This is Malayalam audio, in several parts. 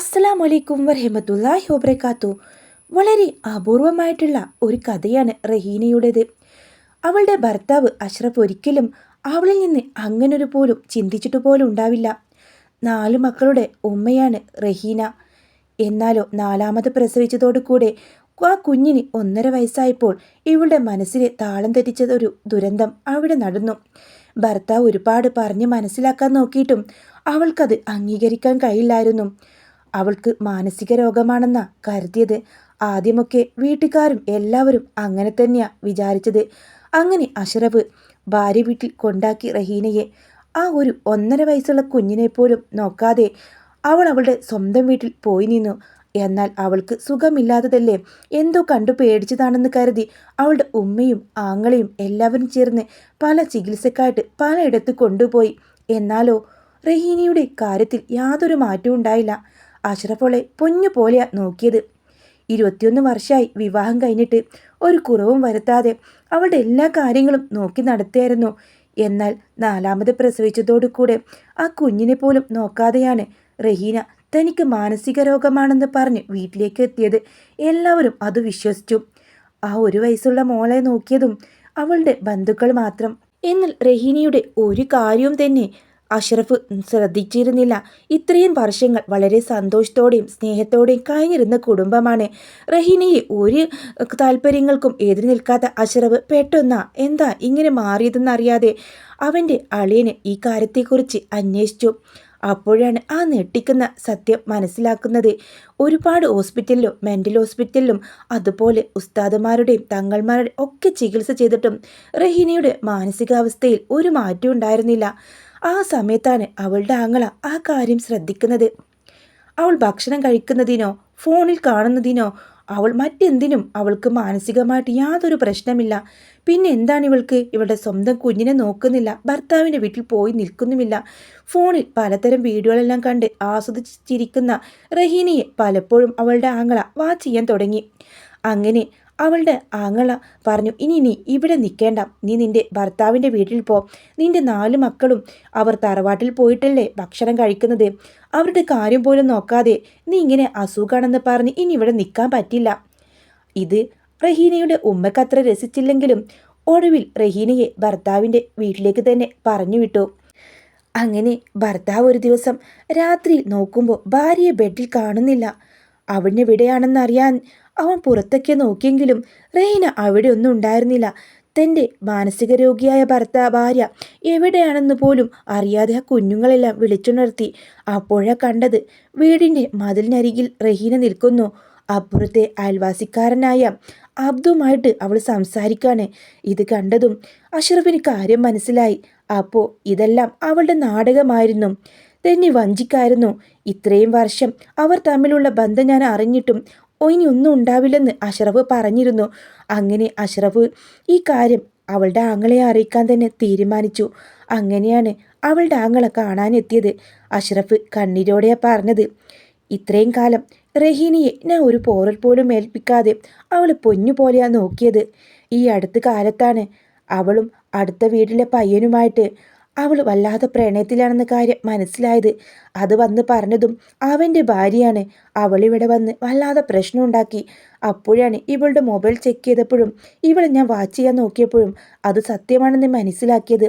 അസ്സലാമു അലൈക്കും വറഹ്മത്തുള്ളാഹി വബറകാതുഹു. വളരെ അപൂർവമായിട്ടുള്ള ഒരു കഥയാണ് റഹീനയുടേത്. അവളുടെ ഭർത്താവ് അഷ്റഫ് ഒരിക്കലും അവളിൽ നിന്ന് അങ്ങനൊരു പോലും ചിന്തിച്ചിട്ട് പോലും ഉണ്ടാവില്ല. 4 മക്കളുടെ ഉമ്മയാണ് റഹീന. എന്നാലോ 4ാമത് പ്രസവിച്ചതോടുകൂടെ ആ കുഞ്ഞിന് 1.5 വയസ്സായപ്പോൾ ഇവളുടെ മനസ്സിലെ താളം തെറ്റിച്ചതൊരു ദുരന്തം അവിടെ നടന്നു. ഭർത്താവ് ഒരുപാട് പറഞ്ഞ് മനസ്സിലാക്കാൻ നോക്കിയിട്ടും അവൾക്കത് അംഗീകരിക്കാൻ കഴിയില്ലായിരുന്നു. അവൾക്ക് മാനസിക രോഗമാണെന്നാ കരുതിയത്. ആദ്യമൊക്കെ വീട്ടുകാരും എല്ലാവരും അങ്ങനെ തന്നെയാ വിചാരിച്ചത്. അങ്ങനെ അഷ്റഫ് ഭാര്യ വീട്ടിൽ കൊണ്ടാക്കി റഹീനയെ. ആ ഒരു 1.5 വയസ്സുള്ള കുഞ്ഞിനെ പോലും നോക്കാതെ അവൾ അവളുടെ സ്വന്തം വീട്ടിൽ പോയി നിന്നു. എന്നാൽ അവൾക്ക് സുഖമില്ലാത്തതല്ലേ, എന്തോ കണ്ടു പേടിച്ചതാണെന്ന് കരുതി അവളുടെ ഉമ്മയും ആങ്ങളെയും എല്ലാവരും ചേർന്ന് പല ചികിത്സക്കായിട്ട് പലയിടത്ത് കൊണ്ടുപോയി. എന്നാലോ റഹീനയുടെ കാര്യത്തിൽ യാതൊരു മാറ്റവും ഉണ്ടായില്ല. അഷ്റഫോളെ പൊന്നു പോലെയാ നോക്കിയത്. 21 വർഷമായി വിവാഹം കഴിഞ്ഞിട്ട് ഒരു കുറവും വരുത്താതെ അവളുടെ എല്ലാ കാര്യങ്ങളും നോക്കി നടത്തിയായിരുന്നു. എന്നാൽ 4ാമത് പ്രസവിച്ചതോടുകൂടെ ആ കുഞ്ഞിനെ പോലും നോക്കാതെയാണ് റഹീന തനിക്ക് മാനസിക രോഗമാണെന്ന് പറഞ്ഞ് വീട്ടിലേക്ക് എത്തിയത്. എല്ലാവരും അത് വിശ്വസിച്ചു. ആ 1 വയസ്സുള്ള മോളെ നോക്കിയതും അവളുടെ ബന്ധുക്കൾ മാത്രം. എന്നാൽ റഹീനയുടെ ഒരു കാര്യവും തന്നെ അഷ്റഫ് ശ്രദ്ധിച്ചിരുന്നില്ല. ഇത്രയും വർഷങ്ങൾ വളരെ സന്തോഷത്തോടെയും സ്നേഹത്തോടെയും കഴിഞ്ഞിരുന്ന കുടുംബമാണ്. റഹീനയെ ഒരു താല്പര്യങ്ങൾക്കും എതിര് നിൽക്കാത്ത അഷ്റഫ് പെട്ടെന്നാ എന്താ ഇങ്ങനെ മാറിയതെന്നറിയാതെ അവൻ്റെ അളിയന് ഈ കാര്യത്തെക്കുറിച്ച് അന്വേഷിച്ചു. അപ്പോഴാണ് ആ ഞെട്ടിക്കുന്ന സത്യം മനസ്സിലാക്കുന്നത്. ഒരുപാട് ഹോസ്പിറ്റലിലും മെൻ്റൽ ഹോസ്പിറ്റലിലും അതുപോലെ ഉസ്താദുമാരുടെയും തങ്ങൾമാരുടെയും ഒക്കെ ചികിത്സ ചെയ്തിട്ടും റഹീനയുടെ മാനസികാവസ്ഥയിൽ ഒരു മാറ്റവും ഉണ്ടായിരുന്നില്ല. ആ സമയത്താണ് അവളുടെ ആങ്ങള ആ കാര്യം ശ്രദ്ധിക്കുന്നത്. അവൾ ഭക്ഷണം കഴിക്കുന്നതിനോ ഫോണിൽ കാണുന്നതിനോ അവൾ മറ്റെന്തിനും അവൾക്ക് മാനസികമായിട്ട് യാതൊരു പ്രശ്നമില്ല. പിന്നെ എന്താണ് ഇവൾക്ക്? ഇവളുടെ സ്വന്തം കുഞ്ഞിനെ നോക്കുന്നില്ല, ഭർത്താവിൻ്റെ വീട്ടിൽ പോയി നിൽക്കുന്നുമില്ല. ഫോണിൽ പലതരം വീഡിയോകളെല്ലാം കണ്ട് ആസ്വദിച്ചിരിക്കുന്ന റഹീനയെ പലപ്പോഴും അവളുടെ ആങ്ങള വാച്ച് ചെയ്യാൻ തുടങ്ങി. അങ്ങനെ അവളുടെ ആങ്ങള പറഞ്ഞു, ഇനി നീ ഇവിടെ നിൽക്കേണ്ട, നീ നിൻ്റെ ഭർത്താവിൻ്റെ വീട്ടിൽ പോ. നിൻ്റെ 4 മക്കളും അവർ തറവാട്ടിൽ പോയിട്ടല്ലേ ഭക്ഷണം കഴിക്കുന്നത്. അവരുടെ കാര്യം പോലും നോക്കാതെ നീ ഇങ്ങനെ അസുഖമാണെന്ന് പറഞ്ഞ് ഇനി ഇവിടെ നിൽക്കാൻ പറ്റില്ല. ഇത് റഹീനയുടെ ഉമ്മക്കത്ര രസിച്ചില്ലെങ്കിലും ഒടുവിൽ റഹീനയെ ഭർത്താവിൻ്റെ വീട്ടിലേക്ക് തന്നെ പറഞ്ഞു വിട്ടു. അങ്ങനെ ഭർത്താവ് ഒരു ദിവസം രാത്രിയിൽ നോക്കുമ്പോൾ ഭാര്യയെ ബെഡിൽ കാണുന്നില്ല. അവനെവിടെയാണെന്നറിയാൻ അവൻ പുറത്തൊക്കെ നോക്കിയെങ്കിലും റഹീന അവിടെ ഒന്നും ഉണ്ടായിരുന്നില്ല. തൻ്റെ മാനസിക രോഗിയായ ഭാര്യ എവിടെയാണെന്ന് പോലും അറിയാതെ ആ കുഞ്ഞുങ്ങളെല്ലാം വിളിച്ചുണർത്തി. അപ്പോഴാ കണ്ടത്, വീടിൻ്റെ മതിലിനരികിൽ റഹീന നിൽക്കുന്നു. അപ്പുറത്തെ അയൽവാസിക്കാരനായ അബ്ദുമായിട്ട് അവൾ സംസാരിക്കാണ്. ഇത് കണ്ടതും അഷ്റഫിന് കാര്യം മനസ്സിലായി. അപ്പോൾ ഇതെല്ലാം അവളുടെ നാടകമായിരുന്നു, തന്നെ വഞ്ചിക്കായിരുന്നു. ഇത്രയും വർഷം അവർ തമ്മിലുള്ള ബന്ധം ഞാൻ അറിഞ്ഞിട്ടും ഇനി ഒന്നും ഉണ്ടാവില്ലെന്ന് അഷ്റഫ് പറഞ്ഞിരുന്നു. അങ്ങനെ അഷ്റഫ് ഈ കാര്യം അവളുടെ ആങ്ങളെ അറിയിക്കാൻ തന്നെ തീരുമാനിച്ചു. അങ്ങനെയാണ് അവളുടെ ആങ്ങളെ കാണാനെത്തിയത്. അഷ്റഫ് കണ്ണീരോടെയാ പറഞ്ഞത്, ഇത്രയും കാലം റഹീനയെ ഞാൻ ഒരു പോറൽ പോലും ഏൽപ്പിക്കാതെ അവൾ പൊന്നു പോലെയാ നോക്കിയത്. ഈ അടുത്ത കാലത്താണ് അവളും അടുത്ത വീട്ടിലെ പയ്യനുമായിട്ട് അവൾ വല്ലാതെ പ്രണയത്തിലാണെന്ന കാര്യം മനസ്സിലായത്. അത് വന്ന് പറഞ്ഞതും അവൻ്റെ ഭാര്യയാണ്. അവളിവിടെ വന്ന് വല്ലാതെ പ്രശ്നമുണ്ടാക്കി. അപ്പോഴാണ് ഇവളുടെ മൊബൈൽ ചെക്ക് ചെയ്തപ്പോഴും ഇവളെ ഞാൻ വാച്ച് ചെയ്യാൻ നോക്കിയപ്പോഴും അത് സത്യമാണെന്ന് മനസ്സിലാക്കിയത്.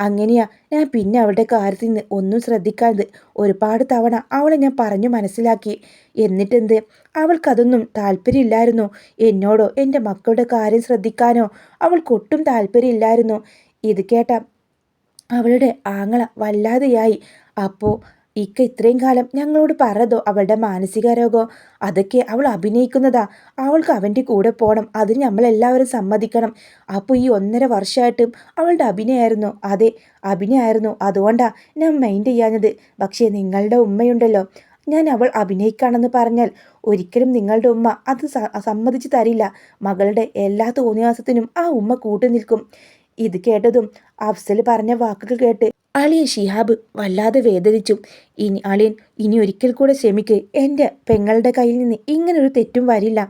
അങ്ങനെയാ ഞാൻ പിന്നെ അവളുടെ കാര്യത്തിൽ നിന്ന് ഒന്നും ശ്രദ്ധിക്കാതെ ഒരുപാട് തവണ അവളെ ഞാൻ പറഞ്ഞു മനസ്സിലാക്കി. എന്നിട്ടെന്ത്, അവൾക്കതൊന്നും താല്പര്യമില്ലായിരുന്നു. എന്നോടോ എൻ്റെ മക്കളുടെ കാര്യം ശ്രദ്ധിക്കാനോ അവൾക്കൊട്ടും താല്പര്യമില്ലായിരുന്നു. ഇത് കേട്ട അവളുടെ ആങ്ങള വല്ലാതെയായി. അപ്പോൾ ഇക്ക ഇത്രയും കാലം ഞങ്ങളോട് പറഞ്ഞതോ അവളുടെ മാനസിക രോഗം അതൊക്കെ അവൾ അഭിനയിക്കുന്നതാ. അവൾക്ക് അവൻ്റെ കൂടെ പോകണം, അതിന് നമ്മളെല്ലാവരും സമ്മതിക്കണം. അപ്പോൾ ഈ 1.5 വർഷമായിട്ടും അവളുടെ അഭിനയമായിരുന്നു. അതെ, അഭിനയമായിരുന്നു. അതുകൊണ്ടാണ് ഞാൻ മൈൻഡ് ചെയ്യാഞ്ഞത്. പക്ഷേ നിങ്ങളുടെ ഉമ്മയുണ്ടല്ലോ, ഞാൻ അവൾ അഭിനയിക്കുകയാണെന്ന് പറഞ്ഞാൽ ഒരിക്കലും നിങ്ങളുടെ ഉമ്മ അത് സമ്മതിച്ചു തരില്ല. മകളുടെ എല്ലാ തോന്നിയാസത്തിനും ആ ഉമ്മ കൂട്ടു നിൽക്കും. ഇത് കേട്ടതും അഫ്സൽ പറഞ്ഞ വാക്കുകൾ കേട്ട് അളിയൻ ഷിഹാബ് വല്ലാതെ വേദനിച്ചു. അളിയൻ ഇനി ഒരിക്കൽ കൂടെ ക്ഷമിക്ക്, എൻ്റെ പെങ്ങളുടെ കയ്യിൽ നിന്ന് ഇങ്ങനൊരു തെറ്റും വരില്ല.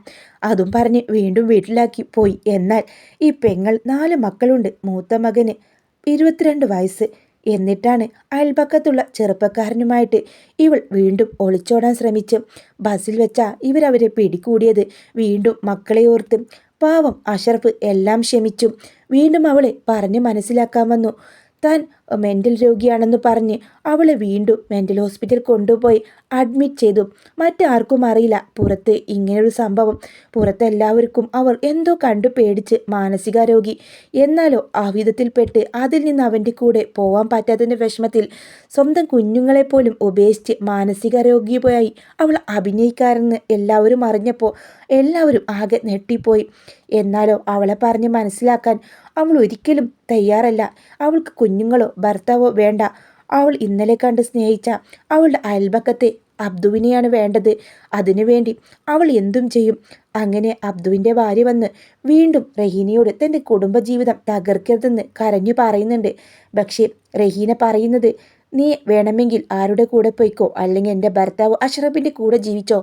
അതും പറഞ്ഞ് വീണ്ടും വീട്ടിലാക്കി പോയി. എന്നാൽ ഈ പെങ്ങൾ 4 മക്കളുണ്ട്. മൂത്ത മകന് 22 വയസ്സ്, എന്നിട്ടാണ് അയൽപക്കത്തുള്ള ചെറുപ്പക്കാരനുമായിട്ട് ഇവൾ വീണ്ടും ഒളിച്ചോടാൻ ശ്രമിച്ചു. ബസ്സിൽ വെച്ചാ ഇവരവരെ പിടികൂടിയത്. വീണ്ടും മക്കളെ ഓർത്ത് പാവം അഷറഫ് എല്ലാം ക്ഷമിച്ചു. വീണ്ടും അവളെ പറഞ്ഞ് മനസ്സിലാക്കാൻ വന്നു. താൻ മെൻ്റൽ രോഗിയാണെന്ന് പറഞ്ഞ് അവളെ വീണ്ടും മെൻ്റൽ ഹോസ്പിറ്റൽ കൊണ്ടുപോയി അഡ്മിറ്റ് ചെയ്തു. മറ്റാർക്കും അറിയില്ല പുറത്ത് ഇങ്ങനൊരു സംഭവം. പുറത്തെല്ലാവർക്കും അവർ എന്തോ കണ്ടു പേടിച്ച് മാനസികാരോഗി. എന്നാലോ ആ വിധത്തിൽപ്പെട്ട് അതിൽ നിന്ന് അവൻ്റെ കൂടെ പോവാൻ പറ്റാത്തതിൻ്റെ വിഷമത്തിൽ സ്വന്തം കുഞ്ഞുങ്ങളെപ്പോലും ഉപേക്ഷിച്ച് മാനസികാരോഗ്യമായി അവൾ അഭിനയിക്കാരെന്ന് എല്ലാവരും അറിഞ്ഞപ്പോൾ എല്ലാവരും ആകെ ഞെട്ടിപ്പോയി. എന്നാലോ അവളെ പറഞ്ഞ് മനസ്സിലാക്കാൻ അവൾ ഒരിക്കലും തയ്യാറല്ല. അവൾക്ക് കുഞ്ഞുങ്ങളോ ഭർത്താവോ വേണ്ട. അവൾ ഇന്നലെ കണ്ട് സ്നേഹിച്ച അവളുടെ അയൽപക്കത്തെ അബ്ദുവിനെയാണ് വേണ്ടത്. അതിനുവേണ്ടി അവൾ എന്തും ചെയ്യും. അങ്ങനെ അബ്ദുവിൻ്റെ ഭാര്യ വന്ന് വീണ്ടും റഹീനയോട് തൻ്റെ കുടുംബജീവിതം തകർക്കരുതെന്ന് കരഞ്ഞു പറയുന്നുണ്ട്. പക്ഷേ റഹീന പറയുന്നത്, നീ വേണമെങ്കിൽ ആരുടെ കൂടെ പോയിക്കോ, അല്ലെങ്കിൽ എൻ്റെ ഭർത്താവ് അഷ്റഫിൻ്റെ കൂടെ ജീവിച്ചോ,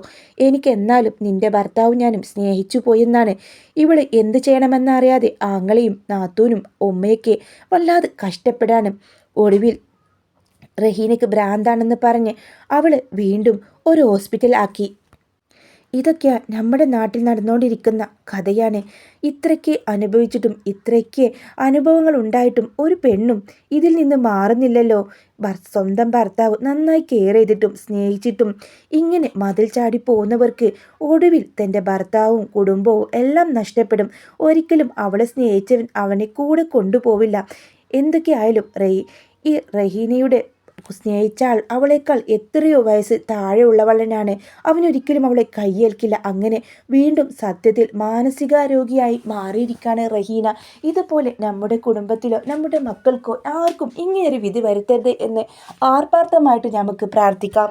എനിക്ക് എന്നാലും നിൻ്റെ ഭർത്താവും ഞാനും സ്നേഹിച്ചു പോയെന്നാണ്. ഇവള് എന്ത് ചെയ്യണമെന്നറിയാതെ ആങ്ങളെയും നാത്തൂനും ഉമ്മയൊക്കെ വല്ലാതെ കഷ്ടപ്പെടാണ്. ഒടുവിൽ റഹീനയ്ക്ക് ഭ്രാന്താണെന്ന് പറഞ്ഞ് അവൾ വീണ്ടും ഒരു ഹോസ്പിറ്റൽ ആക്കി. ഇതൊക്കെയാ നമ്മുടെ നാട്ടിൽ നടന്നുകൊണ്ടിരിക്കുന്ന കഥയാണ്. ഇത്രയ്ക്ക് അനുഭവിച്ചിട്ടും ഇത്രയ്ക്ക് അനുഭവങ്ങൾ ഉണ്ടായിട്ടും ഒരു പെണ്ണും ഇതിൽ നിന്ന് മാറുന്നില്ലല്ലോ. സ്വന്തം ഭർത്താവ് നന്നായി കെയർ ചെയ്തിട്ടും സ്നേഹിച്ചിട്ടും ഇങ്ങനെ മതിൽ ചാടി പോകുന്നവർക്ക് ഒടുവിൽ തൻ്റെ ഭർത്താവും കുടുംബവും എല്ലാം നഷ്ടപ്പെടും. ഒരിക്കലും അവളെ സ്നേഹിച്ചവൻ അവനെ കൂടെ കൊണ്ടുപോവില്ല. എന്തൊക്കെയായാലും ഈ റഹീനയുടെ സ്നേഹിച്ച ആൾ അവളേക്കാൾ എത്രയോ വയസ്സ് താഴെയുള്ളവളനാണ്. അവനൊരിക്കലും അവളെ കയ്യേൽക്കില്ല. അങ്ങനെ വീണ്ടും സത്യത്തിൽ മാനസികാരോഗിയായി മാറിയിരിക്കുകയാണ് റഹീന. ഇതുപോലെ നമ്മുടെ കുടുംബത്തിലോ നമ്മുടെ മക്കൾക്കോ ആർക്കും ഇങ്ങനെയൊരു വിധി വരുത്തരുത് എന്ന് ആത്മാർത്ഥമായിട്ട് നമുക്ക് പ്രാർത്ഥിക്കാം.